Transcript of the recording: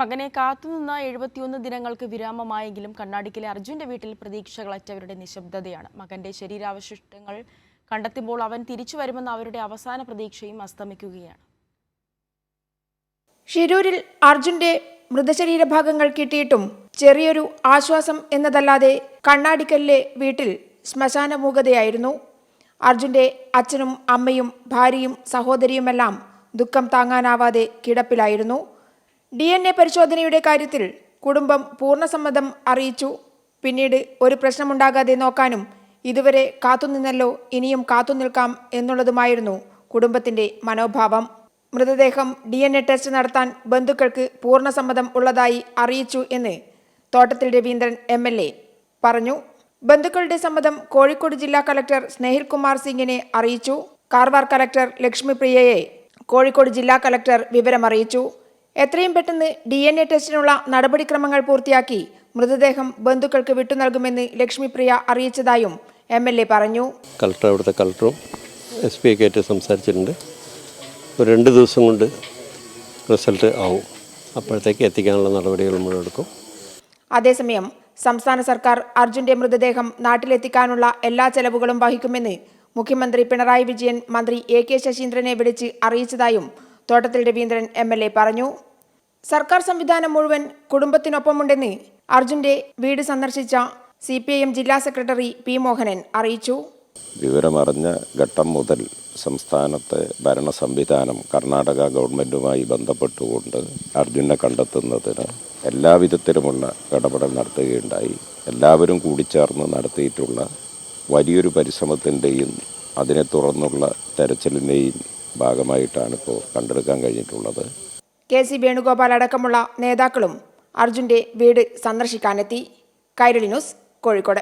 മകനെ കാത്തുനിന്ന 71 ദിനങ്ങൾക്ക് വിരാമമായെങ്കിലും കണ്ണാടിക്കലെ അർജുന്റെ വീട്ടിൽ പ്രതീക്ഷകളറ്റവരുടെ നിശബ്ദതയാണ്. മകന്റെ ശരീരാവശിഷ്ടങ്ങൾ കണ്ടെത്തുമ്പോൾ അവൻ തിരിച്ചു വരുമെന്ന അവരുടെ അവസാന പ്രതീക്ഷയും അസ്തമിക്കുകയാണ്. ഷിരൂരിൽ അർജുന്റെ മൃതശരീരഭാഗങ്ങൾ കിട്ടിയിട്ടും ചെറിയൊരു ആശ്വാസം എന്നതല്ലാതെ കണ്ണാടിക്കലിലെ വീട്ടിൽ ശ്മശാനമൂകതയായിരുന്നു. അർജുന്റെ അച്ഛനും അമ്മയും ഭാര്യയും സഹോദരിയുമെല്ലാം ദുഃഖം താങ്ങാനാവാതെ കിടപ്പിലായിരുന്നു. DNA പരിശോധനയുടെ കാര്യത്തിൽ കുടുംബം പൂർണ്ണസമ്മതം അറിയിച്ചു. പിന്നീട് ഒരു പ്രശ്നമുണ്ടാകാതെ നോക്കാനും ഇതുവരെ കാത്തുനിന്നല്ലോ, ഇനിയും കാത്തുനിൽക്കാം എന്നുള്ളതുമായിരുന്നു കുടുംബത്തിന്റെ മനോഭാവം. മൃതദേഹം DNA ടെസ്റ്റ് നടത്താൻ ബന്ധുക്കൾക്ക് പൂർണ്ണസമ്മതം ഉള്ളതായി അറിയിച്ചു എന്ന് തോട്ടത്തിൽ രവീന്ദ്രൻ MLA പറഞ്ഞു. ബന്ധുക്കളുടെ സമ്മതം കോഴിക്കോട് ജില്ലാ കളക്ടർ സ്നേഹിൽ കുമാർ സിംഗിനെ അറിയിച്ചു. കാർവാർ കളക്ടർ ലക്ഷ്മിപ്രിയയെ കോഴിക്കോട് ജില്ലാ കളക്ടർ വിവരമറിയിച്ചു. എത്രയും പെട്ടെന്ന് DNA ടെസ്റ്റിനുള്ള നടപടിക്രമങ്ങൾ പൂർത്തിയാക്കി മൃതദേഹം ബന്ധുക്കൾക്ക് വിട്ടുനൽകുമെന്ന് ലക്ഷ്മിപ്രിയ അറിയിച്ചതായും MLA പറഞ്ഞു. അവിടുത്തെ കളക്ടറും SP ഒക്കെ ആയിട്ട് സംസാരിച്ചിട്ടുണ്ട്. ഒരു 2 ദിവസം കൊണ്ട് റിസൾട്ട് ആവും. അപ്പോഴത്തേക്ക് എത്തിക്കാനുള്ള നടപടികൾ നമ്മൾ എടുക്കും. അതേസമയം സംസ്ഥാന സർക്കാർ അർജുന്റെ മൃതദേഹം നാട്ടിലെത്തിക്കാനുള്ള എല്ലാ ചെലവുകളും വഹിക്കുമെന്ന് മുഖ്യമന്ത്രി പിണറായി വിജയൻ മന്ത്രി AK ശശീന്ദ്രനെ വിളിച്ച് അറിയിച്ചതായും തോട്ടത്തിൽ രവീന്ദ്രൻ MLA പറഞ്ഞു. സർക്കാർ സംവിധാനം മുഴുവൻ കുടുംബത്തിനൊപ്പമുണ്ടെന്ന് അർജുന്റെ വീട് സന്ദർശിച്ച CPIM ജില്ലാ സെക്രട്ടറി P മോഹനൻ അറിയിച്ചു. വിവരമറിഞ്ഞ ഘട്ടം മുതൽ സംസ്ഥാനത്തെ ഭരണ സംവിധാനം കർണാടക ഗവൺമെൻറ്റുമായി ബന്ധപ്പെട്ടുകൊണ്ട് അർജുനെ കണ്ടെത്തുന്നതിന് എല്ലാവിധത്തിലുമുള്ള ഇടപെടൽ നടത്തുകയുണ്ടായി. എല്ലാവരും കൂടിച്ചേർന്ന് നടത്തിയിട്ടുള്ള വലിയൊരു പരിശ്രമത്തിൻ്റെയും അതിനെ തുടർന്നുള്ള തെരച്ചിലിൻ്റെയും ഭാഗമായിട്ടാണ് ഇപ്പോൾ കണ്ടെടുക്കാൻ കഴിഞ്ഞിട്ടുള്ളത്. KC വേണുഗോപാൽ അടക്കമുള്ള നേതാക്കളും അർജുന്റെ വീട് സന്ദർശിക്കാനെത്തി. കൈരളി ന്യൂസ്, കോഴിക്കോട്.